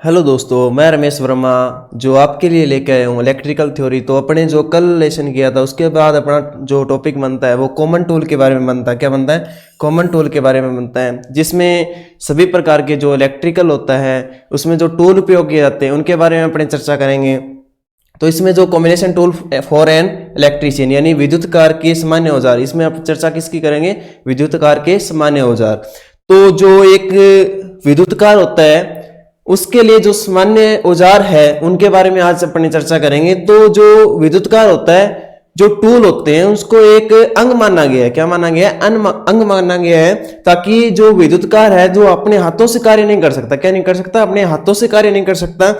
Hello दोस्तों, मैं रमेश वर्मा जो आपके लिए लेके आया हूँ इलेक्ट्रिकल थ्योरी। तो अपने जो कल लेसन किया था उसके बाद अपना जो टॉपिक बनता है वो कॉमन टूल के बारे में बनता है। क्या बनता है? कॉमन टूल के बारे में बनता है, जिसमें सभी प्रकार के जो इलेक्ट्रिकल होता है उसमें जो टूल उपयोग किए जाते हैं उनके बारे में अपने चर्चा करेंगे। तो इसमें जो combination tool for an electrician यानी विद्युत कार के सामान्य औजार, इसमें आप चर्चा किसकी करेंगे? विद्युत कार के सामान्य औजार। तो जो एक विद्युत कार होता है उसके लिए जो सामान्य औजार है उनके बारे में आज अपनी चर्चा करेंगे। तो जो विद्युत कार होता है, जो टूल होते हैं उसको एक अंग माना गया है। क्या माना गया है? अंग माना गया है, ताकि जो विद्युत कार है जो अपने हाथों से कार्य नहीं कर सकता। क्या नहीं कर सकता? अपने हाथों से कार्य नहीं कर सकता।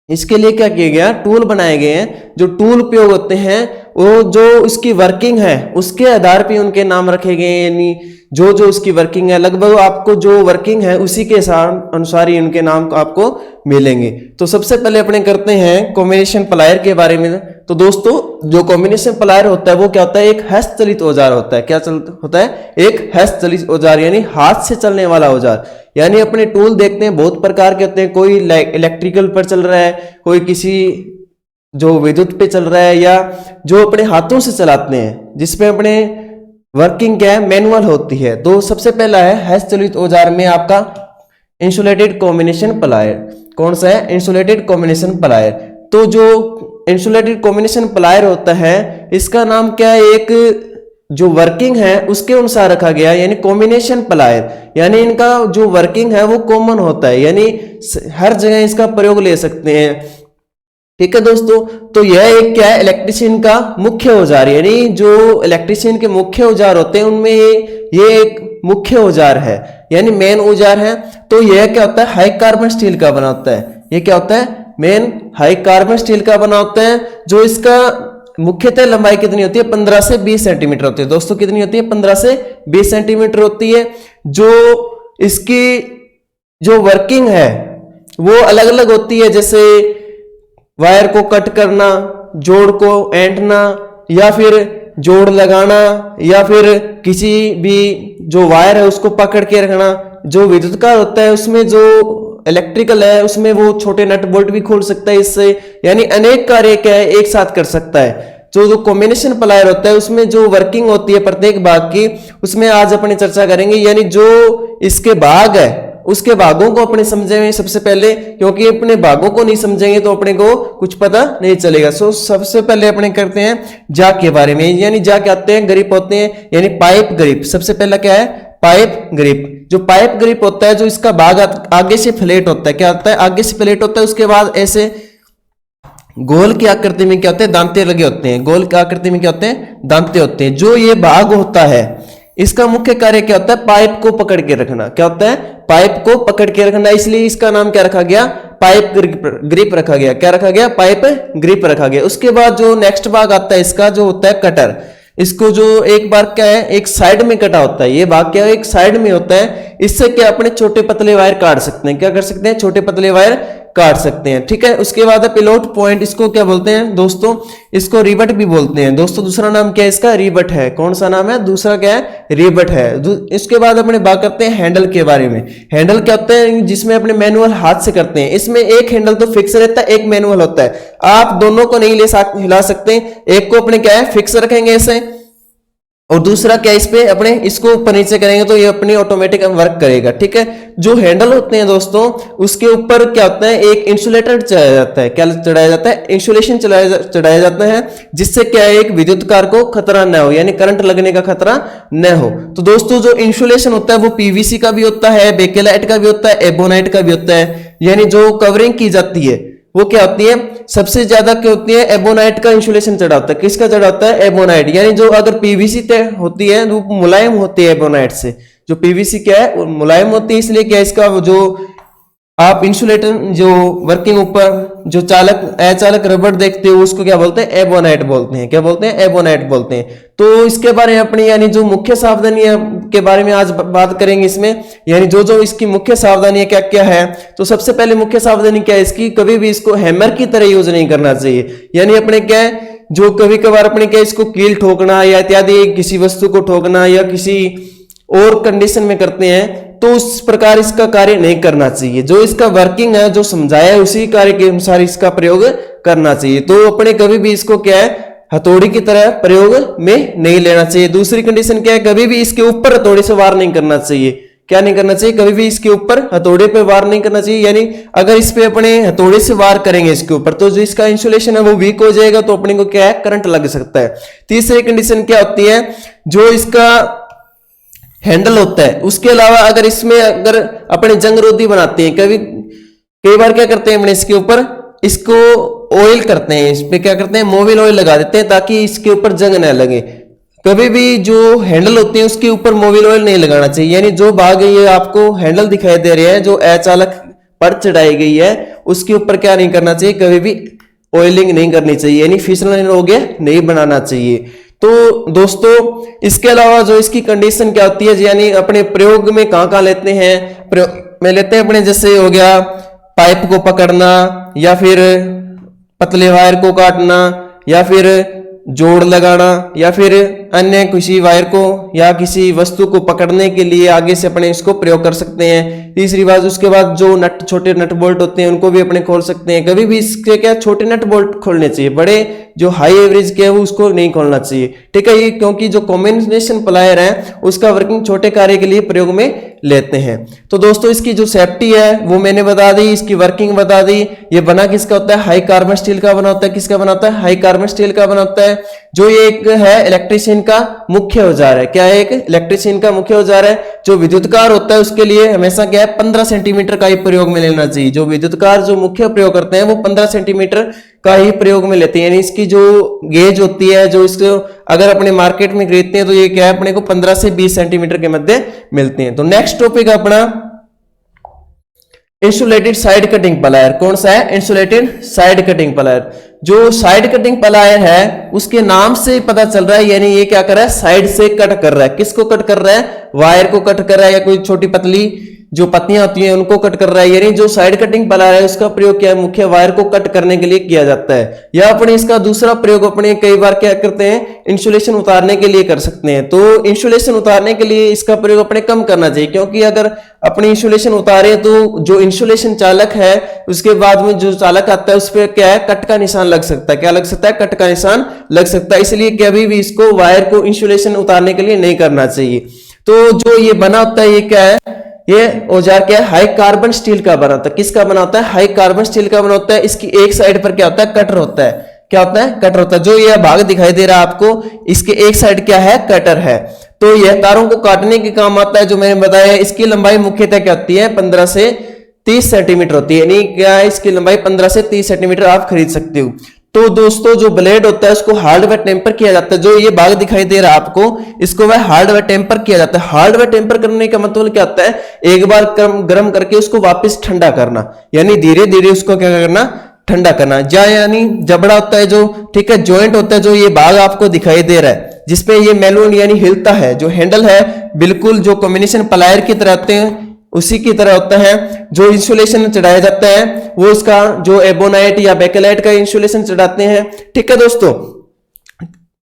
इसके लिए क्या किया गया? टूल बनाए गए हैं। जो टूल उपयोग होते हैं वो जो उसकी वर्किंग है उसके आधार पे उनके नाम रखे गए, यानी जो जो उसकी वर्किंग है लगभग आपको जो वर्किंग है उसी के अनुसार ही उनके नाम आपको मिलेंगे। तो सबसे पहले अपने करते हैं कॉम्बिनेशन प्लायर के बारे में। तो दोस्तों, जो कॉम्बिनेशन प्लायर होता है वो क्या होता है? एक हस्तचलित औजार होता है। क्या होता है? एक हस्तचलित औजार यानी हाथ से चलने वाला औजार। यानी अपने टूल देखते हैं बहुत प्रकार के होते हैं, कोई इलेक्ट्रिकल पर चल रहा है, कोई किसी जो विद्युत पे चल रहा है, या जो अपने हाथों से चलाते हैं जिसपे अपने वर्किंग क्या है? मैनुअल होती है। तो सबसे पहला है हस्तचलित औजार में आपका इंसुलेटेड कॉम्बिनेशन प्लायर। कौन सा है? Insulated combination plier. तो जो इंसुलेटेड कॉम्बिनेशन प्लायर होता है इसका नाम क्या है? एक जो वर्किंग है उसके अनुसार रखा गया, यानी कॉम्बिनेशन प्लायर। यानी इनका जो वर्किंग है वो कॉमन होता है, यानी हर जगह इसका प्रयोग ले सकते हैं। ठीक है दोस्तों, तो यह एक क्या है? इलेक्ट्रीशियन का मुख्य औजार, यानी जो इलेक्ट्रीशियन के मुख्य औजार होते हैं उनमें ये एक मुख्य औजार है, यानी मेन औजार है। तो यह क्या होता है? हाई कार्बन स्टील का बना होता है। ये क्या होता है? मेन हाई कार्बन स्टील का बना होता है। जो इसका मुख्यतः लंबाई कितनी होती है? 15 से 20 सेंटीमीटर होती है। दोस्तों कितनी होती है? 15 से 20 सेंटीमीटर होती है। जो इसकी जो वर्किंग है वो अलग अलग होती है, जैसे वायर को कट करना, जोड़ को ऐंठना, या फिर जोड़ लगाना, या फिर किसी भी जो वायर है उसको पकड़ के रखना। जो विद्युत कार होता है उसमें जो इलेक्ट्रिकल है उसमें वो छोटे नट बोल्ट भी खोल सकता है इससे, यानी अनेक कार्य क्या है एक साथ कर सकता है। जो कॉम्बिनेशन प्लायर होता है उसमें जो वर्किंग होती है प्रत्येक भाग की, उसमें आज अपनी चर्चा करेंगे। यानी जो इसके भाग है उसके भागों को अपने समझेंगे सबसे पहले, क्योंकि अपने भागों को नहीं समझेंगे तो अपने को कुछ पता नहीं चलेगा। सो सबसे पहले अपने करते हैं जाग के बारे में। यानी जाग क्या होते हैं? ग्रिप होते हैं, यानी पाइप ग्रिप। सबसे पहला क्या है? Pipe grip. जो पाइप ग्रिप होता है जो इसका भाग आगे से फ्लैट होता है। क्या होता है? आगे से फ्लैट होता है, उसके बाद ऐसे गोल की आकृति में क्या होते हैं? दांते लगे होते हैं। गोल की आकृति में क्या होते हैं? दांते होते हैं। जो ये भाग होता है इसका मुख्य कार्य क्या होता है? पाइप को पकड़ के रखना। क्या होता है? पाइप को पकड़ के रखना। इसलिए इसका नाम क्या रखा गया? पाइप ग्रिप रखा गया। क्या रखा गया? पाइप ग्रिप रखा गया। उसके बाद जो नेक्स्ट भाग आता है इसका जो होता है कटर। इसको जो एक बार क्या है एक साइड में कटा होता है, ये भाग क्या है एक साइड में होता है। इससे क्या अपने छोटे पतले वायर काट सकते हैं। क्या कर सकते हैं? छोटे पतले वायर काट सकते हैं। ठीक है, उसके बाद है पिलोट पॉइंट। इसको क्या बोलते हैं दोस्तों? इसको रिबट भी बोलते हैं। दोस्तों दूसरा नाम क्या है इसका? रिबट है। कौन सा नाम है? दूसरा क्या है? रिबट है। इसके बाद अपने बात करते हैं हैंडल के बारे में। हैंडल क्या होता है? जिसमें अपने मैनुअल हाथ से करते हैं। इसमें एक हैंडल तो फिक्स रहता है, एक मैनुअल होता है। आप दोनों को नहीं हिला सकते। एक को अपने क्या है फिक्स रखेंगे ऐसे, और दूसरा क्या इस पे अपने इसको ऊपर नीचे करेंगे तो ये अपनी ऑटोमेटिक वर्क करेगा। ठीक है, जो हैंडल होते हैं दोस्तों उसके ऊपर क्या होता है? एक इंसुलेटर चढ़ाया जाता है। क्या चढ़ाया जाता है? इंसुलेशन चढ़ाया जाता है, जिससे क्या है एक विद्युत कार को खतरा न हो, यानी करंट लगने का खतरा न हो। तो दोस्तों जो इंसुलेशन होता है वो पीवीसी का भी होता है, बेकेलाइट का भी होता है, एबोनाइट का भी होता है। यानी जो कवरिंग की जाती है वो क्या होती है? सबसे ज्यादा क्या होती है? एबोनाइट का इंसुलेशन चढ़ा होता है। किसका चढ़ा होता है? एबोनाइट। यानी जो अगर पीवीसी होती है वो मुलायम होती है एबोनाइट से। जो पीवीसी क्या है मुलायम होती है, इसलिए क्या इसका जो आप इंसुलेटर जो वर्किंग ऊपर जो चालक अचालक रबड़ देखते हो उसको क्या बोलते हैं? एबोनाइट बोलते हैं। क्या बोलते हैं? एबोनाइट बोलते हैं। तो इसके बारे में अपनी यानी जो मुख्य सावधानियां के बारे में आज बात करेंगे इसमें, यानी जो जो इसकी मुख्य सावधानियां क्या क्या है। तो सबसे पहले मुख्य सावधानी क्या है इसकी? कभी भी इसको हैमर की तरह यूज नहीं करना चाहिए। यानी अपने क्या है जो कभी कभार अपने क्या इसको कील ठोकना या इत्यादि किसी वस्तु को ठोकना या किसी और कंडीशन में करते हैं तो उस प्रकार इसका कार्य नहीं करना चाहिए। जो इसका वर्किंग है, जो समझाया है, उसी कार्य के अनुसार इसका प्रयोग करना चाहिए। तो अपने कभी भी इसको क्या है, हथौड़ी की तरह प्रयोग में नहीं लेना चाहिए। दूसरी कंडीशन क्या है, कभी भी इसके ऊपर हथौड़ी से वार नहीं करना चाहिए। क्या नहीं करना चाहिए, कभी भी इसके ऊपर हथौड़े पे वार नहीं करना चाहिए। यानी अगर इस पे अपने हथौड़े से वार करेंगे इसके ऊपर, तो जो इसका इंसुलेशन है वो वीक हो जाएगा, तो अपने को क्या है, करंट लग सकता है। तीसरी कंडीशन क्या होती है, जो इसका हैंडल होता है उसके अलावा अगर इसमें अगर अपने जंग रोधी बनाते हैं, कई बार क्या करते हैं, अपने इसके ऊपर इसको ऑयल करते हैं, इस पे क्या करते हैं, मोबिल ऑयल लगा देते हैं ताकि इसके ऊपर जंग न लगे। कभी भी जो हैंडल होते हैं उसके ऊपर मोबिल ऑयल नहीं लगाना चाहिए। यानी जो भाग ये आपको हैंडल दिखाई दे रहे हैं, जो अचालक पर चढ़ाई गई है, उसके ऊपर क्या नहीं करना चाहिए, कभी भी ऑयलिंग नहीं करनी चाहिए, यानी फिसलन रोगे नहीं बनाना चाहिए। तो दोस्तों इसके अलावा जो इसकी कंडीशन क्या होती है, यानी अपने प्रयोग में कहाँ लेते हैं, प्रयोग में लेते हैं अपने, जैसे हो गया पाइप को पकड़ना, या फिर पतले वायर को काटना, या फिर जोड़ लगाना, या फिर अन्य किसी वायर को या किसी वस्तु को पकड़ने के लिए आगे से अपने इसको प्रयोग कर सकते हैं। तीसरी बात, उसके बाद जो छोटे नट बोल्ट होते हैं उनको भी अपने खोल सकते हैं। कभी भी इसके क्या छोटे नट बोल्ट खोलने चाहिए, बड़े जो हाई एवरेज के है वो उसको नहीं खोलना चाहिए, ठीक है। ये क्योंकि जो कॉम्बिनेशन प्लायर है उसका वर्किंग छोटे कार्य के लिए प्रयोग में लेते हैं। तो दोस्तों इसकी जो सेफ्टी है वो मैंने बता दी, इसकी वर्किंग बता दी। ये बना किसका होता है, हाई कार्बन स्टील का बना होता है। किसका बना होता है, हाई कार्बन स्टील का बना होता है। जो ये एक है इलेक्ट्रिशियन का मुख्य औजार है। क्या है, एक इलेक्ट्रिशियन का मुख्य औजार है। जो विद्युत कार होता है उसके लिए हमेशा क्या है, 15 सेंटीमीटर का ही प्रयोग में लेना चाहिए। जो विद्युत कार जो मुख्य प्रयोग करते हैं वो 15 सेंटीमीटर का ही प्रयोग में लेते हैं। यानी इसकी जो गेज होती है, जो इसको अगर अपने मार्केट में खरीदते हैं तो ये क्या है, अपने को 15 से 20 सेंटीमीटर के मध्य मिलते हैं। तो नेक्स्ट टॉपिक अपना इंसुलेटेड साइड कटिंग प्लायर। कौन सा है, इंसुलेटेड साइड कटिंग प्लायर। जो साइड कटिंग प्लायर है उसके नाम से पता चल रहा है, यानी ये क्या कर रहा है, साइड से कट कर रहा है। किसको कट कर रहा है, वायर को कट कर रहा है, या कोई छोटी पतली जो पत्तियां होती हैं उनको कट कर रहा है। यानी जो साइड कटिंग प्लायर है उसका प्रयोग क्या है, मुख्य वायर को कट करने के लिए किया जाता है। या अपने इसका दूसरा प्रयोग अपने कई बार क्या करते हैं, इंसुलेशन उतारने के लिए कर सकते हैं। तो इंसुलेशन उतारने के लिए इसका प्रयोग अपने कम करना चाहिए, क्योंकि अगर अपनी इंसुलेशन उतारे तो जो इंसुलेशन चालक है उसके बाद में जो चालक आता है उस पर क्या है, कट का निशान लग सकता है। क्या लग सकता है, कट का निशान लग सकता है। इसलिए कभी भी इसको वायर को इंसुलेशन उतारने के लिए नहीं करना चाहिए। तो जो ये बना होता है, ये क्या है, ये औजार क्या है, हाई कार्बन स्टील का बना होता है। किसका बना होता है, हाई कार्बन स्टील का बना होता है। इसकी एक साइड पर क्या होता है, कटर होता है। क्या होता है, कटर होता है। जो ये भाग दिखाई दे रहा है आपको, इसके एक साइड क्या है, कटर है। तो यह तारों को काटने के काम आता है। जो मैंने बताया, इसकी लंबाई मुख्यतः क्या होती है, 15 से 30 सेंटीमीटर होती है। यानी क्या है, इसकी लंबाई 15 से 30 सेंटीमीटर आप खरीद सकते हो। तो दोस्तों जो ब्लेड होता है उसको हार्डवेयर टेम्पर किया जाता है। जो ये भाग दिखाई दे रहा है आपको, इसको वह हार्डवेयर टेम्पर किया जाता है। हार्डवेयर टेम्पर करने का मतलब क्या होता है, एक बार गर्म करके उसको वापस ठंडा करना, यानी धीरे धीरे उसको क्या करना, ठंडा करना। यानी जबड़ा होता है जो, ठीक है, जॉइंट होता है। जो ये भाग आपको दिखाई दे रहा है जिसपे ये मेलून यानी हिलता है, जो हैंडल है बिल्कुल जो कॉम्बिनेशन प्लायर की तरह होते हैं उसी की तरह होता है। जो इंसुलेशन चढ़ाया जाता है वो इसका जो एबोनाइट या बेकेलाइट का इंसुलेशन चढ़ाते हैं, ठीक है दोस्तों।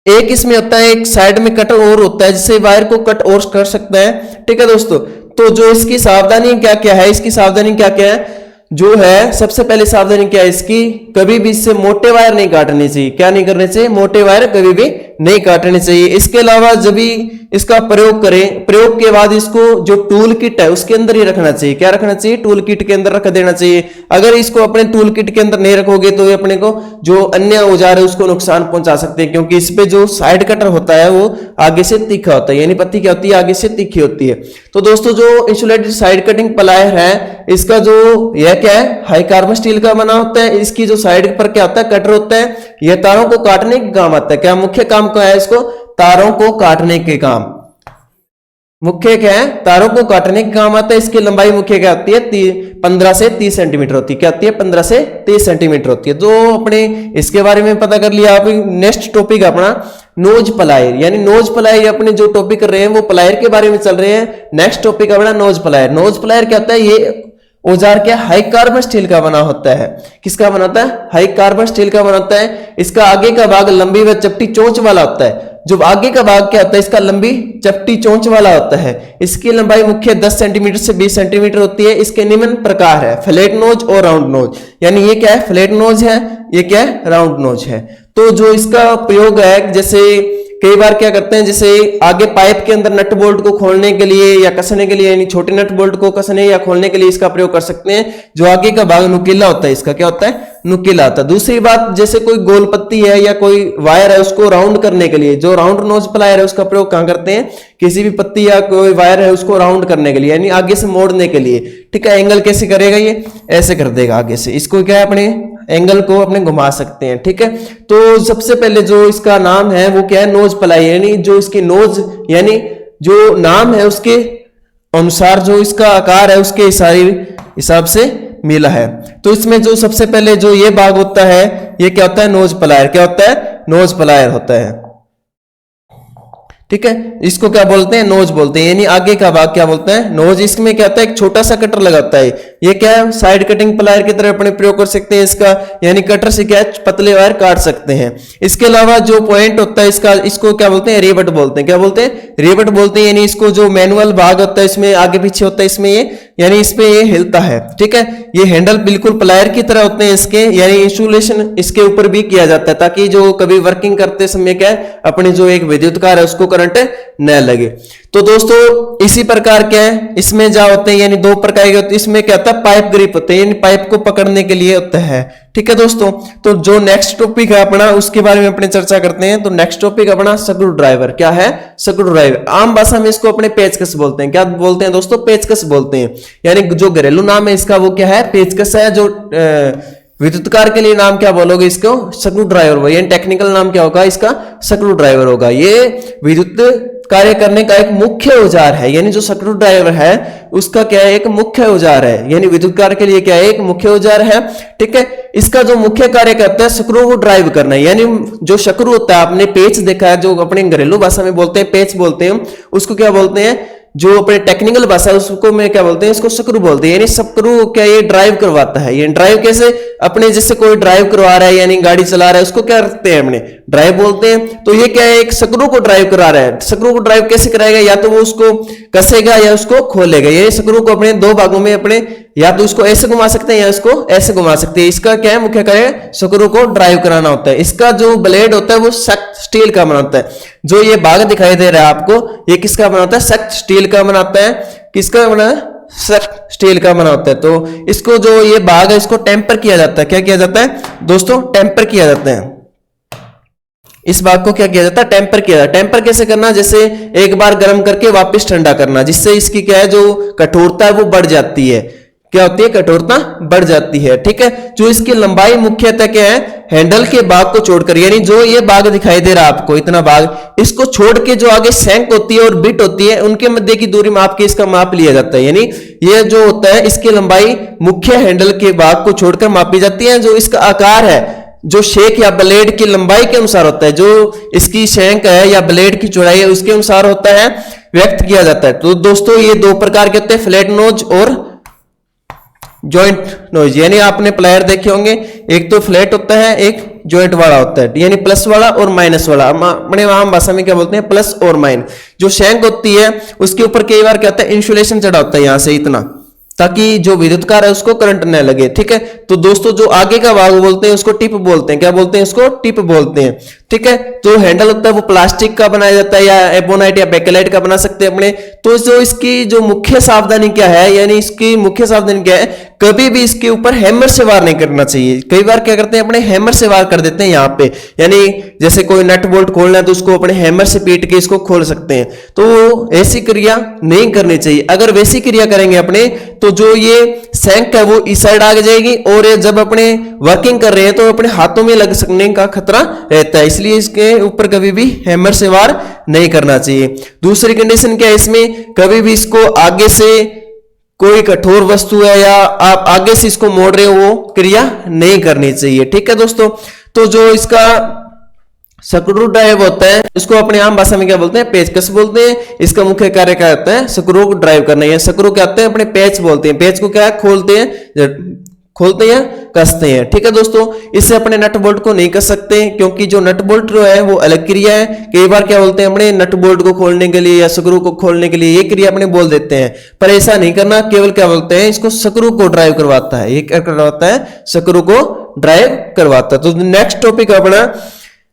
एक इसमें होता है, एक साइड में कट और होता है जिससे वायर को कट और कर सकता है, ठीक है दोस्तों। तो जो इसकी सावधानी क्या क्या है, इसकी सावधानी क्या क्या है, जो है सबसे पहले सावधानी क्या है इसकी, कभी भी इससे मोटे वायर नहीं काटने चाहिए। क्या नहीं करने चाहिए, मोटे वायर कभी भी नहीं काटने चाहिए। इसके अलावा जब भी इसका प्रयोग करें, प्रयोग के बाद इसको जो टूल किट है उसके अंदर ही रखना चाहिए। क्या रखना चाहिए, टूल किट के अंदर रख देना चाहिए। अगर इसको अपने टूल किट के अंदर नहीं रखोगे तो ये अपने को जो अन्य औजार है उसको नुकसान पहुंचा सकते हैं, क्योंकि इस पे जो साइड कटर होता है वो आगे से तीखा होता है, यानी पत्ती क्या होती है, आगे से तीखी होती है। तो दोस्तों जो इंसुलेटेड साइड कटिंग प्लायर है, इसका जो यह क्या है, हाई कार्बन स्टील का बना होता है। इसकी जो साइड पर क्या होता है, कटर होता है। यह तारों को काटने के काम आता है। क्या मुख्य काम क्या है इसको, तारों को काटने के काम, मुख्य क्या है, तारों को काटने के काम आता है। इसकी लंबाई मुख्य क्या होती है, 15 से 30 सेंटीमीटर होती है। क्या होती है, 15 से 30 सेंटीमीटर होती है। तो अपने इसके बारे में पता कर लिया। आप नेक्स्ट टॉपिक अपना नोज प्लायर, यानी नोज प्लायर अपने जो टॉपिक कर रहे हैं वो प्लायर के बारे में चल रहे हैं। नेक्स्ट टॉपिक अपना नोज प्लायर। नोज प्लायर क्या होता है, ये औजार क्या हाई कार्बन स्टील का बना होता है। किसका बनाता है, हाई कार्बन स्टील का बनाता है। इसका आगे का भाग लंबी व चपटी चोंच वाला होता है। जो आगे का भाग क्या होता है, इसका लंबी चपटी चोंच वाला होता है। इसकी लंबाई मुख्य 10 सेंटीमीटर से 20 सेंटीमीटर होती है। इसके निम्न प्रकार है, फ्लैट नोज और राउंड नोज। यानी ये क्या है, फ्लैट नोज है, ये क्या है, राउंड नोज है। तो जो इसका प्रयोग है, जैसे कई बार क्या करते हैं, जैसे आगे पाइप के अंदर नट बोल्ट को खोलने के लिए या कसने के लिए, यानी छोटे नट बोल्ट को कसने या खोलने के लिए इसका प्रयोग कर सकते हैं। जो आगे का भाग नुकीला होता है, इसका क्या होता है, नुकीला होता है। दूसरी बात, जैसे कोई गोल पत्ती है या कोई वायर है, उसको राउंड करने के लिए जो राउंड नोज प्लायर है उसका प्रयोग कहां करते हैं, किसी भी पत्ती या कोई वायर है उसको राउंड करने के लिए, यानी आगे से मोड़ने के लिए। ठीक है, एंगल कैसे करेगा, ये ऐसे कर देगा आगे से, इसको क्या है, अपने एंगल को अपने घुमा सकते हैं। ठीक है, तो सबसे पहले जो इसका नाम है वो क्या है, नोज प्लाई, यानी जो इसकी नोज, यानी जो नाम है उसके अनुसार जो इसका आकार है उसके हिसाब से मिला है। तो इसमें जो सबसे पहले जो ये भाग होता है, ये क्या होता है, नोज प्लायर। क्या होता है, नोज प्लायर होता है। ठीक है, इसको क्या बोलते हैं, नोज बोलते हैं, यानी आगे का भाग क्या बोलते हैं, नोज। इसमें क्या होता है, एक छोटा सा कटर लगाता है। ये क्या है, साइड कटिंग प्लायर की तरह अपने प्रयोग कर सकते हैं इसका, यानी कटर से क्या है, पतले वायर काट सकते हैं। इसके अलावा जो पॉइंट होता है इसका, इसको क्या बोलते हैं, रिवेट बोलते हैं। क्या बोलते हैं, रिवेट बोलते हैं। यानी इसको जो मैनुअल भाग होता है इसमें आगे पीछे होता है, इसमें ये, यानी इसमें ये हिलता है। ठीक है, ये हैंडल बिल्कुल प्लायर की तरह होते हैं इसके, यानी इंसुलेशन इसके ऊपर भी किया जाता है, ताकि जो कभी वर्किंग करते समय क्या है, अपनी जो एक विद्युत कार है उसको करंट न लगे। तो दोस्तों इसी प्रकार क्या है, इसमें क्या होते हैं, यानी दो प्रकार के होते हैं। इसमें क्या होता है, पाइप ग्रिप होते हैं, यानी पाइप को पकड़ने के लिए होता है। ठीक है दोस्तों, तो जो नेक्स्ट टॉपिक है अपना, उसके बारे में अपने चर्चा करते हैं। तो नेक्स्ट टॉपिक अपना स्क्रू ड्राइवर। क्या है, स्क्रू ड्राइवर। आम भाषा में इसको अपने पेचकस बोलते हैं। क्या बोलते हैं दोस्तों, पेचकस बोलते हैं। यानी जो घरेलू नाम है इसका वो क्या है, पेचकस है। जो विद्युत कार के लिए नाम क्या बोलोगे, इसको स्क्रू ड्राइवर होगा, यानी टेक्निकल नाम क्या होगा इसका, स्क्रू ड्राइवर होगा। ये विद्युत कार्य करने का एक मुख्य औजार है, यानी जो स्क्रू ड्राइवर है उसका क्या है, एक मुख्य औजार है, यानी विद्युत कार्य के लिए क्या है, एक मुख्य औजार है। ठीक है, इसका जो मुख्य कार्य करता है स्क्रू को ड्राइव करना है। यानी जो स्क्रू होता है, आपने पेच देखा है, जो अपने घरेलू भाषा में बोलते हैं पेच बोलते हैं, उसको क्या बोलते हैं, जो अपने टेक्निकल भाषा है उसको में क्या बोलते हैं, इसको स्क्रू बोलते हैं। यानी स्क्रू क्या ये ड्राइव करवाता है। ये ड्राइव कैसे, अपने जैसे कोई ड्राइव करवा रहा है, यानी गाड़ी चला रहा है, उसको क्या करते हैं, अपने ड्राइव बोलते हैं। तो ये क्या है, एक स्क्रू को ड्राइव करा रहा है। स्क्रू को ड्राइव कैसे कराएगा, या तो वो उसको कसेगा या उसको खोलेगा। ये स्क्रू को अपने दो भागों में अपने, या तो उसको ऐसे घुमा सकते हैं या इसको ऐसे घुमा सकते हैं। इसका क्या है, मुख्य कार्य स्क्रू को ड्राइव कराना होता है। इसका जो ब्लेड होता है वो सख्त स्टील का बनाता है। जो ये भाग दिखाई दे रहा है आपको, ये किसका बनाता है, सख्त स्टील का बनाता है। किसका बना है, सख्त स्टील का बना होता है। तो इसको जो ये भाग है इसको टेम्पर किया जाता है। क्या किया जाता है दोस्तों, टेम्पर किया जाता है। इस भाग को क्या किया जाता है, टेम्पर किया जाता है। टेम्पर कैसे करना, जैसे एक बार गर्म करके वापस ठंडा करना, जिससे इसकी क्या है, जो कठोरता है वो बढ़ जाती है। क्या होती है, कठोरता बढ़ जाती है। ठीक है, जो इसकी लंबाई मुख्यतः क्या है, हैंडल के भाग को छोड़कर, यानी जो ये भाग दिखाई दे रहा है आपको, इतना भाग, इसको छोड़ के जो आगे सैंक होती है और बिट होती है, उनके मध्य की दूरी माप के इसका माप लिया जाता है। यानी ये जो होता है, इसकी लंबाई मुख्य हैंडल के भाग को छोड़कर मापी जाती है। जो इसका आकार है, जो शेक या ब्लेड की लंबाई के अनुसार होता है, जो इसकी शेंक है या ब्लेड की चौड़ाई है उसके अनुसार होता है, व्यक्त किया जाता है। तो दोस्तों ये दो प्रकार के होते हैं, फ्लैट नोज और जॉइंट नोज। यानी आपने प्लायर देखे होंगे, एक तो फ्लैट होता है, एक जॉइंट वाला होता है, यानी प्लस वाला और माइनस वाला। अपने आम भाषा में क्या बोलते हैं, प्लस और माइनस। जो शैंक होती है उसके ऊपर कई बार क्या होता है, इंसुलेशन चढ़ा होता है यहां से इतना, ताकि जो विद्युत कार है उसको करंट न लगे। ठीक है, तो दोस्तों जो आगे का भाग बोलते हैं उसको टिप बोलते हैं। क्या बोलते हैं, उसको टिप बोलते हैं। ठीक है, जो हैंडल होता है वो प्लास्टिक का बनाया जाता है, या एबोनाइट या बेकेलाइट का बना सकते हैं अपने। तो जो इसकी जो मुख्य सावधानी क्या है, यानी इसकी मुख्य सावधानी क्या है, कभी भी इसके ऊपर हैमर से वार नहीं करना चाहिए। कई बार क्या करते हैं, अपने हैमर से वार कर देते हैं यहाँ पे, यानी जैसे कोई नट बोल्ट खोलना है तो उसको अपने हैमर से पीट के इसको खोल सकते हैं। तो ऐसी क्रिया नहीं करनी चाहिए। अगर वैसी क्रिया करेंगे अपने, तो जो ये सैंक है वो इस साइड आ जाएगी, और ये जब अपने वर्किंग कर रहे हैं तो अपने हाथों में लग सकने का खतरा रहता है। इसलिए इसके ऊपर कभी भी हैमर से वार नहीं करना चाहिए। दूसरी कंडीशन क्या है इसमें, कभी भी इसको आगे से कोई कठोर वस्तु है या आप आगे से इसको मोड़ रहे हो, वो क्रिया नहीं करनी चाहिए। ठीक है दोस्तों, तो जो इसका स्क्रू ड्राइव होता है, इसको अपने आम भाषा में क्या बोलते हैं, पेचकस बोलते हैं। इसका मुख्य कार्य क्या होता है, स्क्रू को ड्राइव करना है। स्क्रू क्या होते हैं, अपने पेच बोलते हैं। पेच को क्या खोलते हैं, खोलते हैं, कसते हैं। ठीक है दोस्तों, इससे अपने नट बोल्ट को नहीं कस सकते क्योंकि जो नट बोल्ट जो है वो अलग क्रिया है। कई बार क्या बोलते हैं अपने नट बोल्ट को खोलने के लिए या स्क्रू को खोलने के लिए ये क्रिया अपने बोल देते हैं, पर ऐसा नहीं करना। केवल क्या बोलते हैं, इसको स्क्रू को ड्राइव करवाता है। ये क्या करवाता है, स्क्रू को ड्राइव करवाता है। तो नेक्स्ट टॉपिक अपना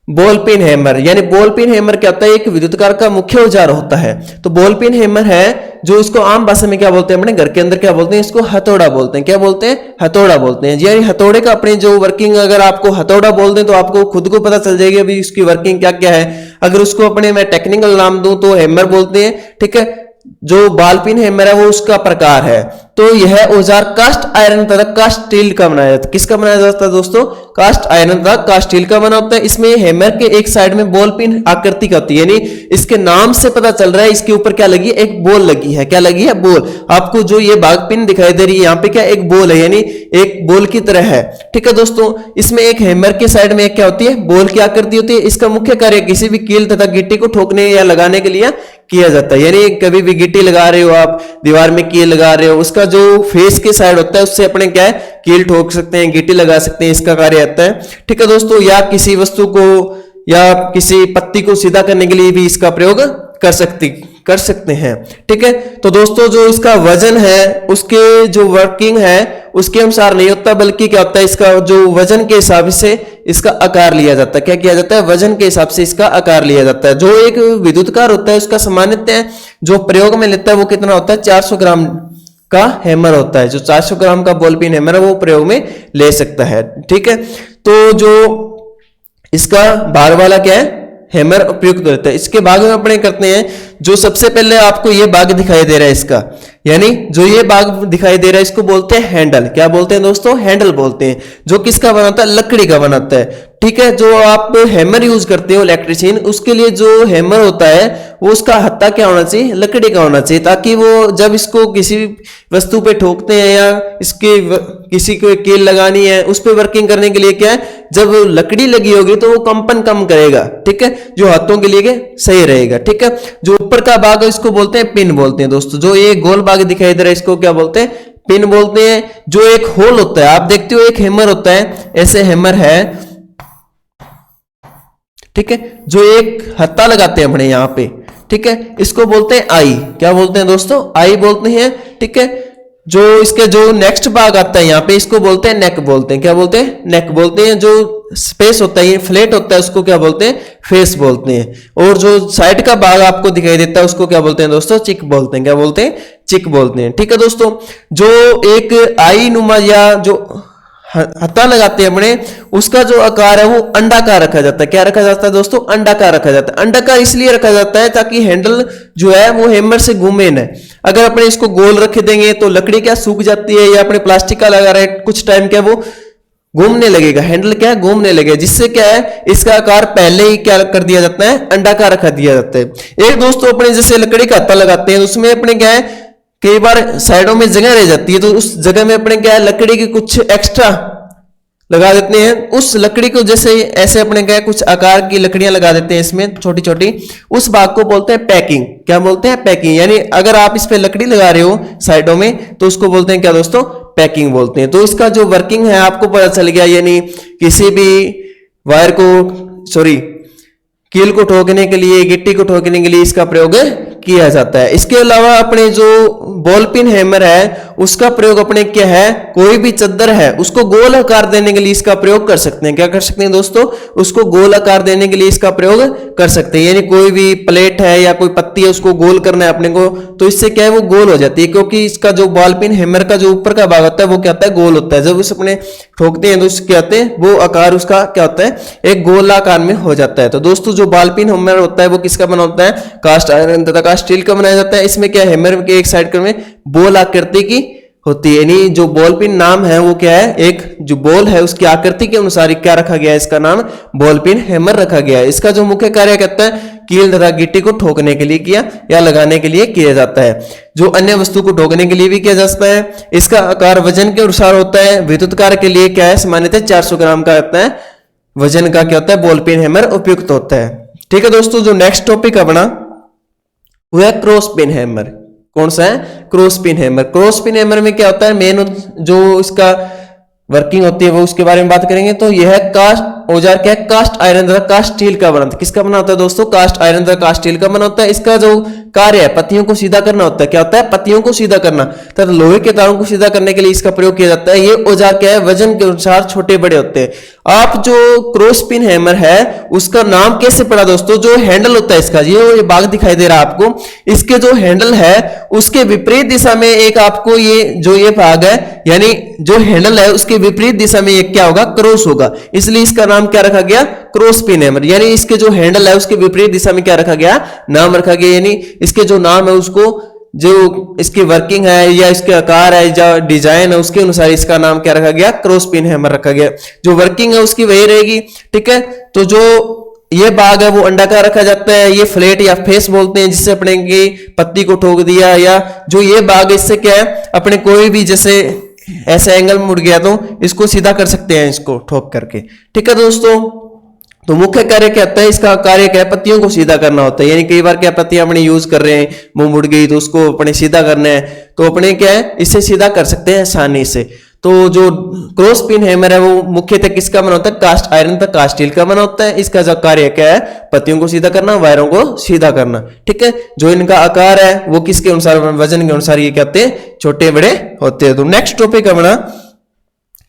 बॉल पिन हैमर, यानी बॉल पिन हैमर क्या होता है, एक विद्युत का मुख्य औजार होता है। तो बॉल पिन हैमर है जो इसको आम भाषा में क्या बोलते हैं, अपने घर के अंदर क्या बोलते हैं, इसको हथौड़ा बोलते हैं। क्या बोलते हैं, हथौड़ा बोलते हैं। यानी हथौड़े का अपने जो वर्किंग, अगर आपको हथौड़ा बोल दें तो आपको खुद को पता चल जाएगी अभी इसकी वर्किंग क्या क्या है। अगर उसको अपने मैं टेक्निकल नाम दूं तो हैमर बोलते हैं। ठीक है, जो बॉल पिन हैमर है वो उसका प्रकार है। तो यह औजार कास्ट आयरन तथा कास्ट स्टील का बनाया जाता है। किसका बनाया जाता है दोस्तों, कास्ट आयरन तथा कास्ट स्टील का बना होता है। इसमें हैमर के एक साइड में बॉल पिन आकृति का होती है, यानी इसके नाम से पता चल रहा है इसके ऊपर क्या लगी है, एक बॉल लगी है। क्या लगी है, बॉल। आपको जो ये भाग पिन दिखाई दे रही है यहाँ पे क्या, एक बॉल है, यानी एक बॉल की तरह है। ठीक है दोस्तों, इसमें एक हैमर के साइड में एक क्या होती है, बॉल की आकृति होती है। इसका मुख्य कार्य किसी भी कील तथा गिट्टी को ठोकने या लगाने के लिए किया जाता है। यानी कभी भी गिट्टी लगा रहे हो आप, दीवार में कील लगा रहे हो, उसका जो फेस के साइड होता है उससे अपने क्या है, कील ठोक सकते हैं, गिट्टी लगा सकते हैं, इसका कार्य आता है। ठीक है दोस्तों, या किसी वस्तु को या किसी पत्ती को सीधा करने के लिए भी इसका प्रयोग कर सकते हैं। ठीक है, तो दोस्तों जो इसका वजन है उसके जो वर्किंग है उसके अनुसार नहीं होता, बल्कि क्या होता है, इसका जो वजन के हिसाब से इसका आकार लिया जाता है। क्या किया जाता है, वजन के हिसाब से इसका आकार लिया जाता है। जो एक विद्युतकार होता है उसका सामान्यतः जो प्रयोग में लेता है वो कितना होता है, 400 ग्राम का हैमर होता है। जो 400 ग्राम का बॉल पिन हैमर है वो प्रयोग में ले सकता है। ठीक है, तो जो इसका भार वाला क्या है, हैमर उपयुक्त रहता है। इसके भाग में अपने करते हैं। जो सबसे पहले आपको ये भाग दिखाई दे रहा है इसका, यानी जो ये भाग दिखाई दे रहा है इसको बोलते हैं हैंडल। क्या बोलते हैं दोस्तों, हैंडल बोलते हैं। जो किसका बनाता है, लकड़ी का बनाता है। ठीक है, जो आप हैमर यूज करते हो इलेक्ट्रिशियन, उसके लिए जो हैमर होता है वो उसका हत्था क्या होना चाहिए, लकड़ी का होना चाहिए, ताकि वो जब इसको किसी वस्तु पे ठोकते हैं या इसके किसी को कील लगानी है उस पे वर्किंग करने के लिए क्या है, जब लकड़ी लगी होगी तो वो कंपन कम करेगा। ठीक है, जो हाथों के लिए सही रहेगा। ठीक है, जो ऊपर का भाग है इसको बोलते हैं पिन बोलते हैं दोस्तों। जो ये गोल भाग दिखाई दे रहा है इसको क्या बोलते हैं, पिन बोलते हैं। जो एक होल होता है, आप देखते हो एक हैमर होता है, ऐसे हैमर है। ठीक है, जो एक हत्था लगाते हैं अपने यहां पे, ठीक है, इसको बोलते हैं आई। क्या बोलते हैं दोस्तों, आई बोलते हैं। ठीक है, जो इसके जो नेक्स्ट भाग आता है यहाँ पे इसको बोलते हैं नेक बोलते हैं। क्या बोलते हैं, नेक बोलते हैं। जो स्पेस होता है, ये फ्लैट होता है, उसको क्या बोलते हैं, फेस बोलते हैं। और जो साइड का भाग आपको दिखाई देता है उसको क्या बोलते हैं दोस्तों, चिक बोलते हैं। क्या बोलते हैं, चिक बोलते हैं। ठीक है दोस्तों, जो एक आई नुमा या जो हत्था लगाते हैं अपने, उसका जो आकार है वो अंडाकार रखा जाता है। क्या रखा जाता है दोस्तों, अंडाकार रखा जाता है। अंडाकार इसलिए रखा जाता है ताकि हैंडल जो है वो हैमर से घूमे न। अगर अपने इसको गोल रख देंगे तो लकड़ी क्या सूख जाती है, या अपने प्लास्टिक का लगा रहे कुछ टाइम क्या वो घूमने लगेगा, हैंडल क्या है घूमने लगेगा, जिससे क्या है इसका आकार पहले ही क्या कर दिया जाता है, अंडाकार रखा दिया जाता है। एक दोस्तों अपने जैसे लकड़ी का हत्था लगाते हैं उसमें अपने क्या है, कई बार साइडों में जगह रह जाती है, तो उस जगह में अपने क्या है लकड़ी की कुछ एक्स्ट्रा लगा देते हैं। उस लकड़ी को जैसे ऐसे अपने क्या कुछ आकार की लकड़ियां लगा देते हैं इसमें छोटी छोटी, उस भाग को बोलते हैं पैकिंग। क्या बोलते हैं, पैकिंग। यानी अगर आप इस पे लकड़ी लगा रहे हो साइडों में तो उसको बोलते हैं क्या दोस्तों, पैकिंग बोलते हैं। तो इसका जो वर्किंग है आपको पता चल गया, यानी किसी भी वायर को कील को ठोकने के लिए, गिट्टी को ठोकने के लिए इसका प्रयोग किया जाता है। इसके अलावा अपने जो बॉल पिन हैमर है उसका प्रयोग अपने क्या है, कोई भी चद्दर है उसको गोल आकार देने के लिए इसका प्रयोग कर सकते हैं। क्या कर सकते हैं दोस्तों, उसको गोल आकार देने के लिए इसका प्रयोग कर सकते हैं। यानी कोई भी प्लेट है या कोई पत्ती है उसको गोल करना है अपने को, तो इससे क्या है वो गोल हो जाती है, क्योंकि इसका जो बॉल पिन हैमर का जो ऊपर का भाग होता है वो क्या होता है, गोल होता है। जब उस अपने ठोकते हैं तो उसके क्या होते हैं, वो आकार उसका क्या होता है, एक गोल आकार में हो जाता है। तो दोस्तों जो बॉल पिन हैमर होता है वो किसका बना होता है, कास्ट आयरन तथा कास्ट स्टील का बनाया जाता है। इसमें क्या हैमर के एक साइड में बॉल आकृति की होती है, यानी जो बॉल पिन नाम है वो क्या है, एक जो बॉल है उसकी आकृति के अनुसार क्या रखा गया है, इसका नाम बॉल पिन हैमर रखा गया है। इसका जो मुख्य कार्य कहता है, कील तथा गिट्टी को ठोकने के लिए किया या लगाने के लिए किया जाता है। जो अन्य वस्तु को ठोकने के लिए भी किया जा सकता है। इसका आकार वजन के अनुसार होता है। विद्युत कार्य के लिए क्या है, सामान्यतः 400 ग्राम का होता है वजन का क्या होता है, बॉल पिन हैमर उपयुक्त होता है। ठीक है दोस्तों, जो नेक्स्ट टॉपिक अपना वो है क्रॉस पिन हैमर। कौन सा है, cross pin hammer. Cross pin hammer में क्या होता है, मेन जो इसका वर्किंग होती है वो उसके बारे में बात करेंगे। तो यह कास्ट औजार क्या है, कास्ट आयरन तथा कास्ट स्टील का बना होता है। किसका बना होता है दोस्तों, कास्ट आयरन तथा कास्ट स्टील का बना होता है। इसका जो कार्य है पत्तियों को सीधा करना होता है। क्या होता है, पत्तियों को सीधा करना तथा लोहे के तारों को सीधा करने के लिए इसका प्रयोग किया जाता है। ये औजार क्या है, वजन के अनुसार छोटे बड़े होते हैं। आप जो क्रॉस पिन हैमर है उसका नाम कैसे पड़ा दोस्तों, जो हैंडल होता है इसका, ये भाग दिखाई दे रहा है आपको, इसके जो हैंडल है उसके विपरीत दिशा में एक आपको ये भाग है, यानी जो हैंडल है उसके विपरीत दिशा में एक क्या होगा, क्रॉस होगा, इसलिए इसका नाम क्या रखा गया, क्रॉस पिन हैमर। यानी इसके जो हैंडल है उसके विपरीत दिशा में क्या रखा गया, नाम रखा गया। यानी इसके जो नाम है उसको, जो इसकी वर्किंग है या इसके आकार है या डिजाइन है उसके अनुसार इसका नाम क्या रखा गया, क्रॉस पिन हैमर रखा गया। जो वर्किंग है उसकी वही रहेगी, ठीक है। तो जो ये भाग है वो अंडाकार रखा जाता है, ये फ्लेट या फेस बोलते हैं, जिससे अपने की पत्ती को ठोक दिया, या जो ये भाग इससे क्या है, अपने कोई भी जैसे ऐसे एंगल में मुड़ गया तो इसको सीधा कर सकते हैं, इसको ठोक करके, ठीक है दोस्तों। तो मुख्य कार्य क्या होता है, इसका कार्य क्या है, पत्तियों को सीधा करना होता है। यानी कई बार क्या पत्तियां अपने यूज कर रहे हैं, मुंह मुड़ गई तो उसको अपने सीधा करना है, तो अपने क्या है इससे सीधा कर सकते हैं आसानी से। तो जो क्रॉस पिन हैमर है वो मुख्यतः किसका बना होता है, कास्ट आयरन तथा कास्ट स्टील का बना होता है। इसका जो कार्य क्या है, पत्तियों को सीधा करना, वायरों को सीधा करना, ठीक है। जो इनका आकार है वो किसके अनुसार, वजन के अनुसार ये कहते हैं छोटे बड़े होते हैं। तो नेक्स्ट टॉपिक है अपना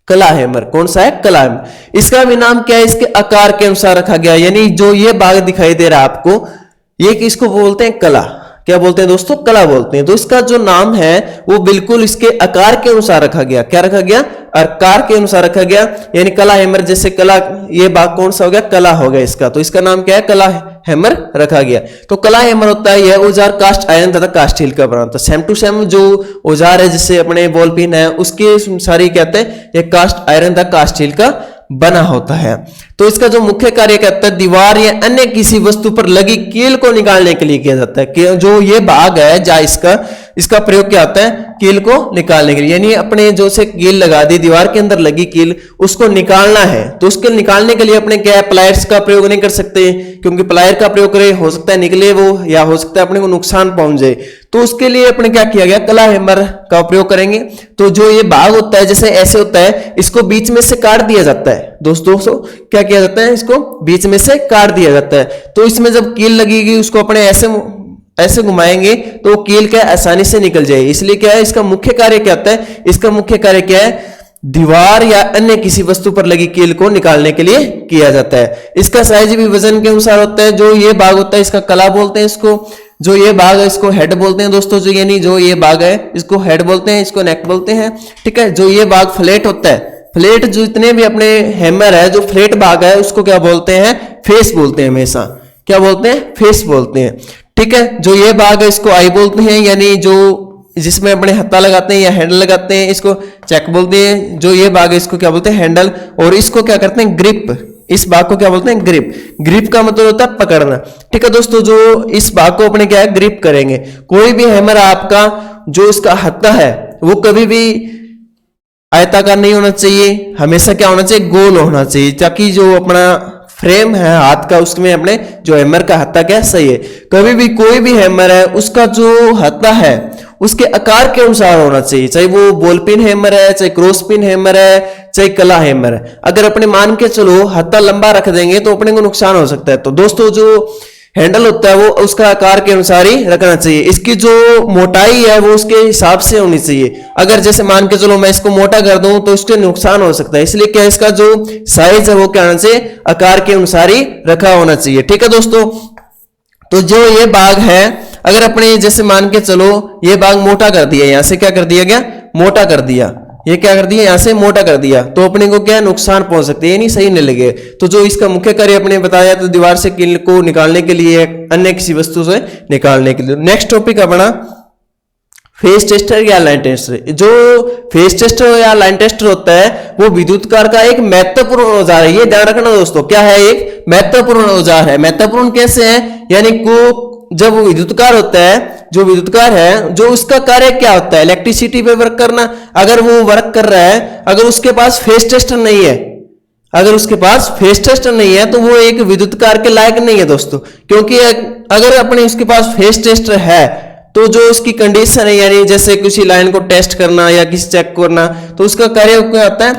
कला हैमर। कौन सा है, कला हैमर। इसका भी नाम क्या है, इसके आकार के अनुसार रखा गया। यानी जो ये भाग दिखाई दे रहा है आपको, ये किसको बोलते हैं, कला। क्या बोलते हैं दोस्तों, कला बोलते हैं। तो इसका जो नाम है वो बिल्कुल इसके आकार के अनुसार रखा गया। क्या रखा गया, आकार के अनुसार रखा गया। यानी कला हैमर, जैसे कला, ये भाग कौन सा हो गया, कला हो गया इसका, तो इसका नाम क्या है, कला हैमर रखा गया। तो कला हैमर होता है यह औजार कास्ट आयरन तथा कास्ट स्टील का बना होता है। सेम टू सेम जो औजार है जिससे अपने बॉल पिन है उसके सारी कहते हैं ये कास्ट आयरन तथा कास्ट स्टील का बना होता है। तो इसका जो मुख्य कार्य कहता है, दीवार या अन्य किसी वस्तु पर लगी कील को निकालने के लिए किया जाता है। कि जो ये भाग है जहां इसका प्रयोग क्या होता है, कील को निकालने के लिए। यानी अपने जो से कील लगा दी, दीवार के अंदर लगी कील, उसको निकालना है, तो उसके निकालने के लिए अपने क्या है, प्लायर्स का प्रयोग नहीं कर सकते, क्योंकि प्लायर का प्रयोग करें हो सकता है निकले वो, या हो सकता है अपने को नुकसान पहुंच जाए। तो उसके लिए अपने क्या किया गया, कला हैमर का उपयोग करेंगे। तो जो ये भाग होता है जैसे ऐसे होता है, इसको बीच में से काट दिया जाता है दोस्तों। क्या किया जाता है, इसको बीच में से काट दिया जाता है। तो इसमें जब कील लगेगी उसको अपने ऐसे घुमाएंगे तो कील क्या आसानी से निकल जाएगी। इसलिए क्या है, इसका मुख्य कार्य क्या होता है, इसका मुख्य कार्य क्या है, दीवार या अन्य किसी वस्तु पर लगी कील को निकालने के लिए किया जाता है। इसका साइज भी वजन के अनुसार होता है। जो ये भाग होता है इसका कला बोलते हैं इसको, जो ये भाग है इसको हेड बोलते हैं दोस्तों। जो यानी जो ये भाग है इसको हेड बोलते हैं, इसको नेक बोलते हैं, ठीक है। जो ये भाग फ्लेट होता है, फ्लेट जो इतने भी अपने हैमर है, जो फ्लेट भाग है उसको क्या बोलते हैं, फेस बोलते हैं। हमेशा क्या बोलते हैं, फेस बोलते हैं, ठीक है। जो ये भाग है इसको आई बोलते हैं, यानी जो जिसमें अपने हत्था लगाते हैं या हैंडल लगाते हैं, इसको चेक बोलते हैं। जो ये भाग है इसको क्या बोलते हैं, हैंडल। और इसको क्या करते हैं, ग्रिप। इस भाग को क्या बोलते हैं, ग्रिप। ग्रिप का मतलब होता है पकड़ना, ठीक है दोस्तों। जो इस भाग को अपने क्या है, ग्रिप करेंगे। कोई भी हैमर आपका जो इसका हत्था है वो कभी भी आयताकार नहीं होना चाहिए, हमेशा क्या होना चाहिए, गोल होना चाहिए, ताकि जो अपना फ्रेम है हाथ का उसमें अपने जो हैमर का हत्था क्या सही है। कभी भी कोई भी हैमर है उसका जो हत्था है उसके आकार के अनुसार होना चाहिए, चाहे वो बॉल पिन हैमर है, चाहे क्रॉस पिन हैमर है, चाहे कला हैमर है। अगर अपने मान के चलो हत्था लंबा रख देंगे तो अपने को नुकसान हो सकता है। तो दोस्तों जो हैंडल होता है वो उसका आकार के अनुसार ही रखना चाहिए। इसकी जो मोटाई है वो उसके हिसाब से होनी चाहिए। अगर जैसे मान के चलो मैं इसको मोटा कर दूं तो इसके नुकसान हो सकता है। इसलिए क्या इसका जो साइज है वो क्या होना चाहिए, आकार के अनुसार ही रखा होना चाहिए, ठीक है दोस्तों। तो जो ये भाग है, अगर अपने जैसे मान के चलो ये भाग मोटा कर दिया, यहां से क्या कर दिया गया, मोटा कर दिया, ये क्या कर दिया, यहां से मोटा कर दिया, तो अपने को क्या नुकसान पहुंच सकते हैं, ये नहीं सही नहीं लगे। तो जो इसका मुख्य कार्य अपने बताया, तो दीवार से कील को निकालने के लिए, अन्य किसी वस्तु से निकालने के लिए। नेक्स्ट टॉपिक अपना फेस टेस्टर या लाइन टेस्टर। जो फेस टेस्टर या लाइन टेस्टर होता है वो विद्युतकार का एक महत्वपूर्ण औजार है। ये ध्यान रखना दोस्तों, क्या है, एक महत्वपूर्ण औजार है। महत्वपूर्ण कैसे है, यानी को जब विद्युतकार होता है, जो विद्युतकार है, जो उसका कार्य क्या होता है, इलेक्ट्रिसिटी पे वर्क करना। अगर वो वर्क कर रहा है, अगर उसके पास फेस टेस्टर नहीं है, अगर उसके पास फेस टेस्टर नहीं है तो वो एक विद्युतकार के लायक नहीं है दोस्तों। क्योंकि अगर अपने उसके पास फेस टेस्टर है तो जो उसकी कंडीशन है, यानी जैसे किसी लाइन को टेस्ट करना या किसी चेक करना, तो उसका कार्य क्या होता है,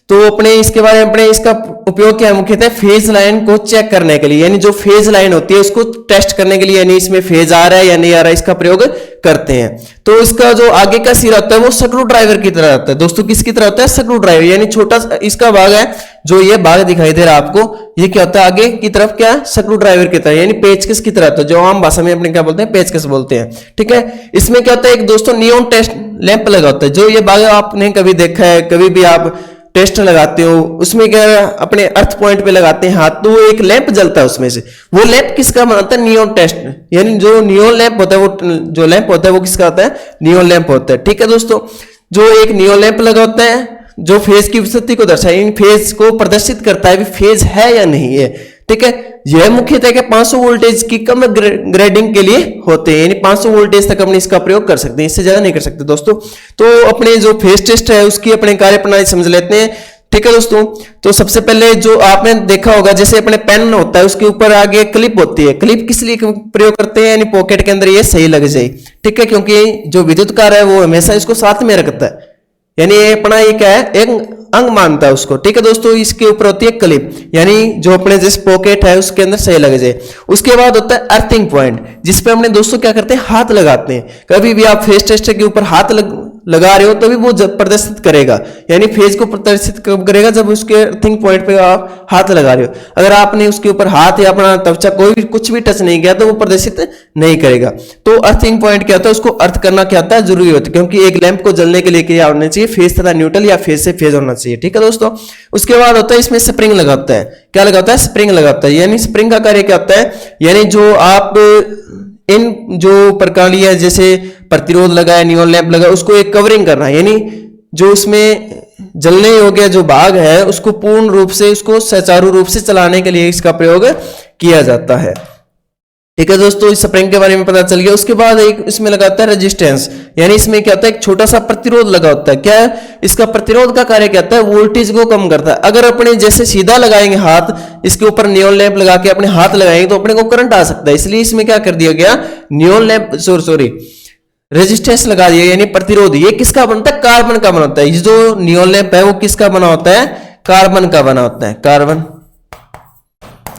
तो अपने इसके बारे में अपने इसका उपयोग क्या है मुख्यतः फेज लाइन को चेक करने के लिए, यानी जो फेज लाइन होती है उसको टेस्ट करने के लिए, यानी इसमें फेज आ रहा है या नहीं आ रहा है, इसका प्रयोग करते हैं। तो इसका जो आगे का सिरा होता है वो स्क्रू ड्राइवर की तरह होता है दोस्तों। किसकी तरह होता है? स्क्रू ड्राइवर, यानी छोटा इसका भाग है जो ये भाग दिखाई दे रहा है आपको, ये क्या होता है आगे की तरफ क्या है? स्क्रू ड्राइवर की तरह, यानी पेचकस की तरह होता है, जो आम भाषा में अपने क्या बोलते हैं? पेचकस बोलते हैं। ठीक है, इसमें क्या होता है एक दोस्तों नियॉन टेस्ट लैंप लगा होता है, जो ये भाग आपने कभी देखा है, कभी भी आप टेस्ट लगाते हो उसमें क्या अपने अर्थ पॉइंट पे लगाते हैं हाथ, तो वो एक लैंप जलता है उसमें से। वो लैंप किसका बनता है? नियॉन टेस्ट, यानी जो नियॉन लैंप होता है वो जो लैंप होता है वो किसका होता है? नियॉन लैंप होता है। ठीक है दोस्तों, जो एक नियॉन लैंप लगा होता है जो फेज की स्थिति को दर्शाए, इन फेज को प्रदर्शित करता है फेज है या नहीं है। ठीक है, यह मुख्यतः क्या 500 वोल्टेज की कम ग्रेडिंग के लिए होते हैं, यानी 500 वोल्टेज तक अपने इसका प्रयोग कर सकते हैं, इससे ज्यादा नहीं कर सकते दोस्तों। तो अपने जो फेज टेस्ट है उसकी अपने कार्यप्रणाली समझ लेते हैं। ठीक है दोस्तों, तो सबसे पहले जो आपने देखा होगा जैसे अपने पेन होता है उसके ऊपर आगे क्लिप होती है, क्लिप किस लिए प्रयोग करते हैं? यानी पॉकेट के अंदर ये सही लग जाए। ठीक है, क्योंकि जो विद्युत कार्य है वो हमेशा इसको साथ में रखता है, यानी अपना ये क्या है? एक अंग मानता है उसको। ठीक है दोस्तों, इसके ऊपर होती है क्लिप, यानी जो अपने जिस पॉकेट है उसके अंदर सही लग जाए। उसके बाद होता है अर्थिंग पॉइंट, जिसपे अपने दोस्तों क्या करते हैं? हाथ लगाते हैं। कभी भी आप फेज टेस्टर के ऊपर हाथ लगा रहे हो तभी वो प्रदर्शित करेगा, यानी फेज को प्रदर्शित कब करेगा? जब उसके अर्थिंग पॉइंट पे आप हाथ लगा रहे हो। अगर आपने उसके ऊपर हाथ या अपना त्वचा कोई भी कुछ भी टच नहीं किया तो वो प्रदर्शित नहीं करेगा। तो अर्थिंग पॉइंट क्या होता है? उसको अर्थ करना क्या होता है? जरूरी होता है, क्योंकि एक लैंप को जलने के लिए क्या होना चाहिए? फेज तथा न्यूट्रल या फेज से फेज होना चाहिए। ठीक है दोस्तों, उसके बाद होता है इसमें स्प्रिंग लगाता है। क्या लगाता है? स्प्रिंग लगाता है। यानी स्प्रिंग का कार्य क्या होता है? यानी जो आप इन जो प्रणाली है जैसे प्रतिरोध लगा है, नियॉन लैंप लगा, उसको एक कवरिंग करना है, यानी जो उसमें जलने योग्य जो भाग है उसको पूर्ण रूप से उसको सुचारू रूप से चलाने के लिए इसका प्रयोग किया जाता है। ठीक है दोस्तों, इस स्प्रिंग के बारे में पता चल गया। उसके बाद एक इसमें लगाता है रेजिस्टेंस, यानी इसमें क्या होता है? एक छोटा सा प्रतिरोध लगा होता है। क्या है इसका प्रतिरोध का कार्य? क्या होता है? वोल्टेज को कम करता है। अगर अपने जैसे सीधा लगाएंगे हाथ, इसके ऊपर नियॉन लैंप लगा के अपने हाथ लगाएंगे तो अपने को करंट आ सकता है, इसलिए इसमें क्या कर दिया गया? नियॉन लैंप सॉरी रेजिस्टेंस लगा दिया, यानी प्रतिरोध। ये किसका बनता है? कार्बन का बना होता है। ये जो नियॉन लैंप है वो किसका बना होता है? कार्बन का बना होता है, कार्बन।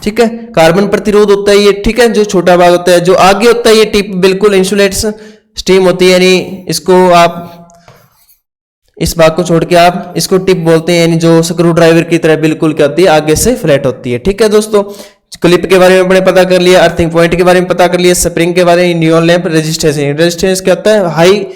ठीक है, कार्बन प्रतिरोध होता है ये। ठीक है, जो छोटा भाग होता है, जो आगे होता है ये टिप बिल्कुल इंसुलेट्स स्टीम होती है, यानी इसको आप इस भाग को छोड़ के आप इसको टिप बोलते हैं, यानी जो स्क्रू ड्राइवर की तरह बिल्कुल क्या होती है? आगे से फ्लैट होती है। ठीक है दोस्तों, क्लिप के बारे में अपने पता कर लिया, अर्थिंग पॉइंट के बारे में पता कर लिया, स्प्रिंग के बारे में, नियॉन लैंप, रेजिस्टेंस। रेजिस्टेंस क्या होता है? हाई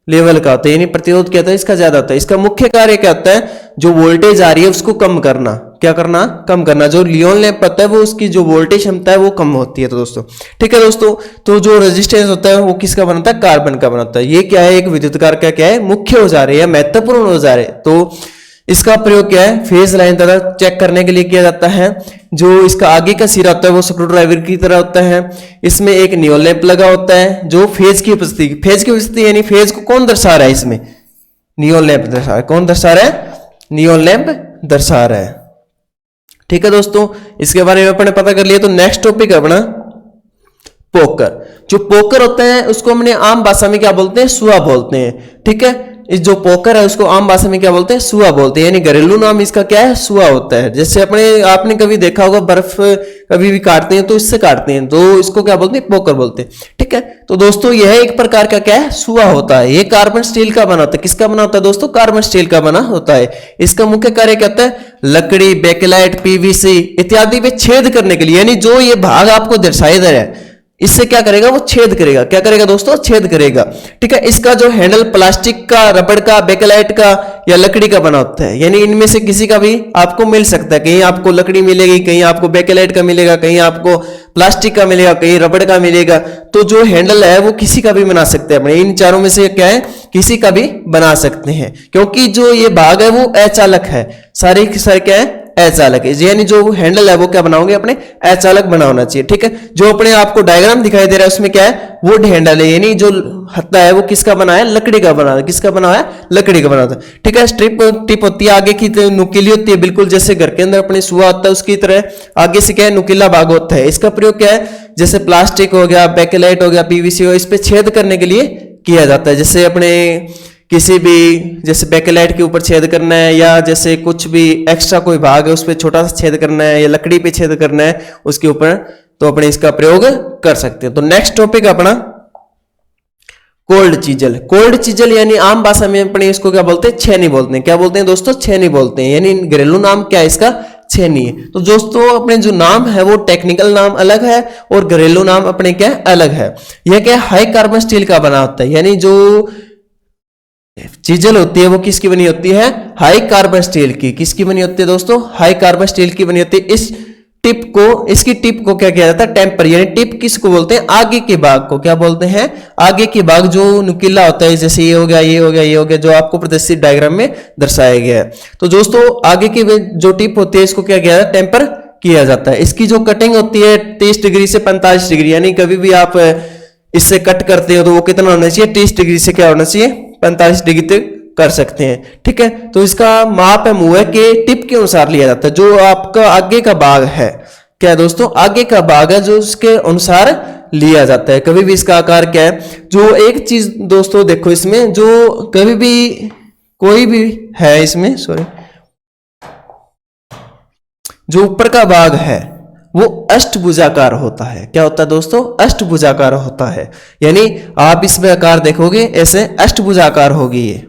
लेवल का होता है, यानी प्रतिरोध क्या होता है? इसका ज्यादा होता है। इसका मुख्य कार्य क्या होता है? जो वोल्टेज आ रही है उसको कम करना। क्या करना? कम करना। जो नियॉन लैंप होता है वो उसकी जो वोल्टेज क्षमता है वो कम होती है। तो दोस्तों ठीक है दोस्तों, तो जो रेजिस्टेंस होता है वो किसका बनता है? कार्बन का बनता है। ये क्या है? एक विद्युत कार्य का क्या है? मुख्य औजार है या महत्वपूर्ण औजार है। तो इसका प्रयोग क्या है? फेज लाइन तथा चेक करने के लिए किया जाता है। जो इसका आगे का सिरा होता है वो स्क्रू ड्राइवर की तरह होता है। इसमें एक नियॉन लैंप लगा होता है जो फेज की उपस्थिति यानी फेज को कौन दर्शा रहा है? इसमें नियॉन लैंप दर्शा रहा है। कौन दर्शा रहा है? नियॉन लैंप दर्शा रहा है। ठीक है दोस्तों, इसके बारे में अपने पता कर लिया। तो नेक्स्ट टॉपिक है अपना पोकर। जो पोकर होता है उसको हमने आम भाषा में क्या बोलते हैं? सुआ बोलते हैं। ठीक है, इस जो पोकर है उसको आम भाषा में क्या बोलते हैं? सुआ बोलते हैं, यानी घरेलू नाम इसका क्या है? सुआ होता है। जैसे आपने कभी देखा होगा बर्फ कभी भी काटते हैं तो इससे काटते हैं, तो इसको क्या बोलते हैं? पोकर बोलते हैं। ठीक है, तो दोस्तों यह एक प्रकार का क्या है? सुआ होता है। ये कार्बन स्टील का बना होता है। किसका बना होता है दोस्तों? कार्बन स्टील का बना होता है। इसका मुख्य कार्य क्या होता है? लकड़ी, बेकेलाइट, पीवीसी इत्यादि पे छेद करने के लिए, यानी जो ये भाग आपको दर्शाया जा रहा है इससे क्या करेगा? वो छेद करेगा। क्या करेगा दोस्तों? छेद करेगा। ठीक है, इसका जो हैंडल प्लास्टिक का, रबड़ का, बेकेलाइट का या लकड़ी का बना होता है, यानी इनमें से किसी का भी आपको मिल सकता है। कहीं आपको लकड़ी मिलेगी, कहीं आपको बेकेलाइट का मिलेगा, कहीं आपको प्लास्टिक का मिलेगा, कहीं रबड़ का मिलेगा। तो जो हैंडल है वो किसी का भी बना सकते हैं अपने। इन चारों में से क्या है? किसी का भी बना सकते हैं, क्योंकि जो ये भाग है वो अचालक है। सारे के सारे क्या है? अचालक है, यानी जो हैंडल है वो क्या बनाओगे? अपने अचालक बनाना चाहिए। ठीक है, जो अपने आपको डायग्राम दिखाई दे रहा है उसमें क्या है? वुड हैंडल है, यानी जो हत्था है वो किसका बना है? लकड़ी का बना है। किसका बना है? लकड़ी का बना था। ठीक है, स्ट्रिप टिप होती है आगे की नुकीली होती है, बिल्कुल जैसे घर के अंदर अपने सुआ होता है उसकी तरह आगे से क्या है? नुकीला भाग होता है। इसका प्रयोग क्या है? जैसे प्लास्टिक हो गया, बेकेलाइट हो गया, पीवीसी हो, इस पे छेद करने के लिए किया जाता है। जैसे अपने किसी भी जैसे बैकलाइट के ऊपर छेद करना है, या जैसे कुछ भी एक्स्ट्रा कोई भाग है उस पर छोटा सा छेद करना है, या लकड़ी पे छेद करना है उसके ऊपर, तो अपने इसका प्रयोग कर सकते हैं। तो नेक्स्ट टॉपिक अपना कोल्ड चीजल। कोल्ड चीजल यानी आम भाषा में अपने इसको क्या बोलते हैं, छेनी बोलते हैं। क्या बोलते हैं दोस्तों, छेनी बोलते हैं, यानी घरेलू नाम क्या है इसका, छेनी है। तो दोस्तों अपने जो नाम है वो टेक्निकल नाम अलग है और घरेलू नाम अपने क्या अलग है। यह क्या हाई कार्बन स्टील का बना होता है, यानी जो चीजल होती है वो किसकी बनी होती है, हाई कार्बन स्टील की। किसकी बनी होती है दोस्तों, हाई कार्बन स्टील की बनी होती है। इसकी टिप को क्या किया जाता है, टेम्पर, यानी टिप किसको बोलते हैं, आगे के भाग को क्या बोलते हैं, आगे के भाग जो नुकीला होता है, जैसे ये हो गया, ये हो गया, ये हो गया, जो आपको प्रदर्शित डायग्राम में दर्शाया गया है। तो दोस्तों आगे की जो टिप होती है इसको क्या किया जाता है, टेम्पर किया जाता है। इसकी जो कटिंग होती है 30 डिग्री से 45 डिग्री, यानी कभी भी आप इससे कट करते हो तो वो कितना होना चाहिए, 30 डिग्री से क्या होना चाहिए, 45 डिग्री तक कर सकते हैं। ठीक है, तो इसका माप है मुंह के टिप के अनुसार लिया जाता है। जो आपका आगे का भाग है, क्या है दोस्तों, आगे का भाग है जो उसके अनुसार लिया जाता है। कभी भी इसका आकार क्या है, जो एक चीज दोस्तों देखो इसमें, जो कभी भी कोई भी है इसमें, सॉरी, जो ऊपर का भाग है वो अष्टभुजाकार होता है। क्या होता है दोस्तों, अष्टभुजाकार होता है, यानी आप इसमें आकार देखोगे ऐसे अष्टभुजाकार होगी, ये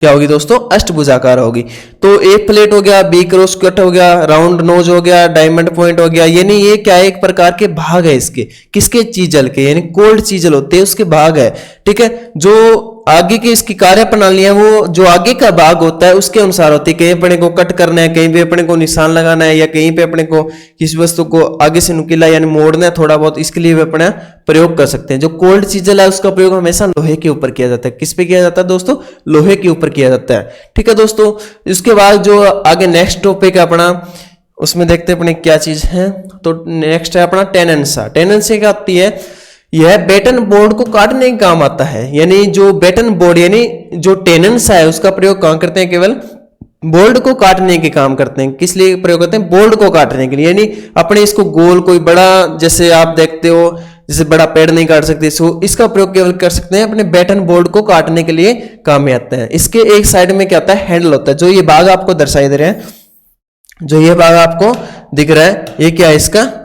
क्या होगी दोस्तों, अष्टभुजाकार होगी। तो एक प्लेट हो गया, बी क्रॉस कट हो गया, राउंड नोज हो गया, डायमंड पॉइंट हो गया, यानी ये क्या है, एक प्रकार के भाग है इसके, किसके, चीजल के, यानी कोल्ड चीजल होते हैं उसके भाग है। ठीक है, जो आगे की इसकी कार्य प्रणाली है वो जो आगे का भाग होता है उसके अनुसार होती है। कहीं अपने को कट करना है, कहीं पे अपने को निशान लगाना है, या कहीं पे अपने को किसी वस्तु को आगे से नुकीला यानी मोड़ना है थोड़ा बहुत, इसके लिए भी अपना प्रयोग कर सकते हैं। जो कोल्ड चीजल है उसका प्रयोग हमेशा लोहे के ऊपर किया जाता है। किस पे किया जाता है दोस्तों, लोहे के ऊपर किया जाता है। ठीक है दोस्तों, इसके बाद जो आगे नेक्स्ट टॉपिक है अपना, उसमें देखते हैं अपने क्या चीज है। तो नेक्स्ट है अपना टेनेंसा। टेनेंसा क्या होती है, यह बेटन बोर्ड को काटने के काम आता है। यानी जो बेटन बोर्ड यानी जो टेनेंसा है उसका प्रयोग कहां करते हैं, केवल बोर्ड को काटने के काम करते हैं। किस लिए प्रयोग करते हैं, बोर्ड को काटने के लिए, यानी अपने इसको गोल कोई बड़ा, जैसे आप देखते हो जैसे बड़ा पेड़ नहीं काट सकते, सो इसका प्रयोग केवल कर सकते हैं अपने बैटन बोर्ड को काटने के लिए काम में आता है। इसके एक साइड में क्या होता है, हैंडल होता है। जो ये भाग आपको दर्शाई दे रहे हैं, जो ये भाग आपको दिख रहा है, ये क्या है, इसका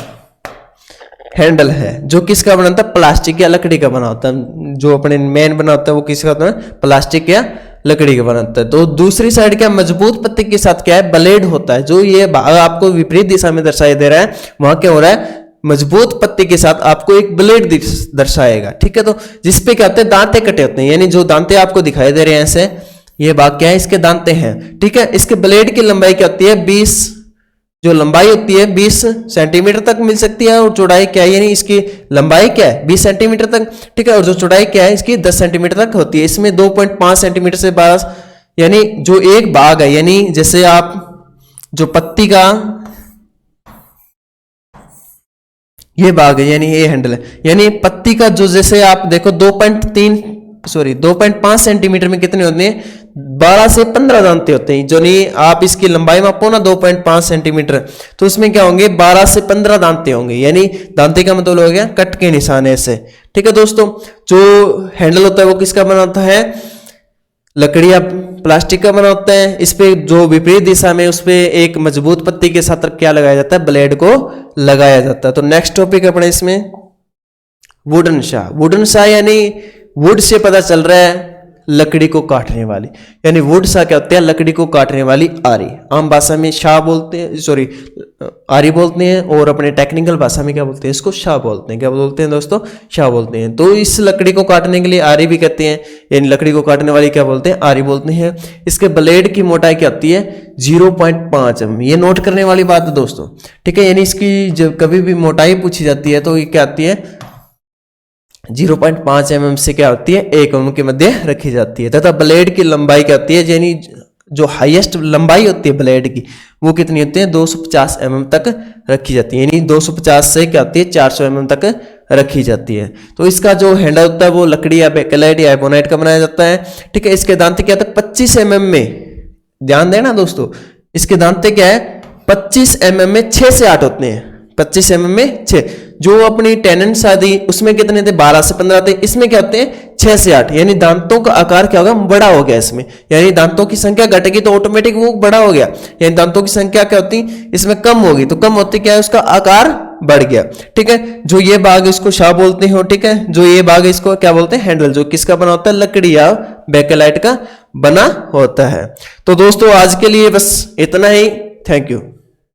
हैंडल है, जो किसका बना होता है, प्लास्टिक या लकड़ी का बना होता है। जो अपने मेन बना होता है वो किसका होता है, प्लास्टिक या लकड़ी का बना होता है। तो दूसरी साइड क्या, मजबूत पत्ती के साथ क्या है, ब्लेड होता है। जो ये भाग आपको विपरीत दिशा में दर्शाई दे रहा है, वहां क्या हो रहा है, मजबूत पत्ती के साथ आपको एक ब्लेड दर्शाएगा। ठीक है, तो जिसपे क्या होते हैं, दांते कटे होते हैं, यानी जो दांते आपको दिखाई दे रहे हैं ऐसे, ये भाग क्या है, इसके दांते हैं। ठीक है, इसके ब्लेड की लंबाई क्या होती है, 20, जो लंबाई होती है 20 सेंटीमीटर तक मिल सकती है, और चौड़ाई क्या है, यानी इसकी लंबाई क्या है 20 सेंटीमीटर तक। ठीक है, और जो चौड़ाई क्या है इसकी 10 सेंटीमीटर तक होती है। इसमें 2.5 सेंटीमीटर से 12, यानी जो एक भाग है, यानी जैसे आप जो पत्ती का ये भाग है, यानी ये हैंडल है, यानी पत्ती का जो, जैसे आप देखो 2.5 सेंटीमीटर में कितने होते हैं, 12 से 15 दांते होते हैं। जो नहीं आप इसकी लंबाई मापो ना 2.5 सेंटीमीटर, तो उसमें क्या होंगे, 12 से 15 दांते होंगे। यानी दांते का मतलब हो गया कट के निशान ऐसे। ठीक है दोस्तों, जो हैंडल होता है वो किसका बना होता है, लकड़ी या प्लास्टिक का बना होता है। इस पे जो विपरीत दिशा में उस पे एक मजबूत पत्ती के साथ क्या लगाया जाता है, ब्लेड को लगाया जाता है। तो नेक्स्ट टॉपिक अपने इसमें वुडन शा। वुडन शा यानी वुड से पता चल रहा है लकड़ी को काटने वाली, यानी वुड सा क्या होता है, लकड़ी को काटने वाली आरी। आम भाषा में शाह बोलते हैं, सॉरी आरी बोलते हैं, और अपने टेक्निकल भाषा में क्या बोलते हैं, इसको शाह बोलते हैं। क्या बोलते हैं दोस्तों, शाह बोलते हैं। तो इस लकड़ी को काटने के लिए आरी भी कहते हैं, यानी लकड़ी को काटने वाली क्या बोलते हैं, आरी बोलते हैं। इसके ब्लेड की मोटाई क्या होती है, 0.5 mm। ये नोट करने वाली बात है दोस्तों। ठीक है, यानी इसकी जब कभी भी मोटाई पूछी जाती है तो ये क्या आती है, 0.5 mm से क्या होती है, 1 mm के मध्य रखी जाती है। तथा ब्लेड की लंबाई क्या होती है, यानी जो हाईएस्ट लंबाई होती है ब्लेड की वो कितनी होती है, 250 mm तक रखी जाती है। यानी 250 से क्या होती है, 400 mm तक रखी जाती है। तो इसका जो हैंडल होता है वो लकड़ी या बेकेलाइट या एबोनाइट का बनाया जाता है। ठीक है, इसके दांते क्या होते हैं, 25 mm में, ध्यान देना दोस्तों, इसके दांते क्या है 25 mm में 6 से 8 होते हैं, 25 mm में 6। जो अपनी टेनेंट्स आदि उसमें कितने थे, 12 से 15 थे, इसमें क्या होते हैं 6 से 8, यानी दांतों का आकार क्या होगा, बड़ा हो गया इसमें, यानी दांतों की संख्या घटेगी तो ऑटोमेटिक वो बड़ा हो गया, यानी दांतों की संख्या क्या होती इसमें कम होगी, तो कम होती क्या है, उसका आकार बढ़ गया। ठीक है, जो ये भाग इसको शाह बोलते हो, ठीक है, जो ये भाग इसको क्या बोलते हैं, हैंडल, जो किसका बना होता है, लकड़ी या बेकेलाइट का बना होता है। तो दोस्तों आज के लिए बस इतना ही, थैंक यू।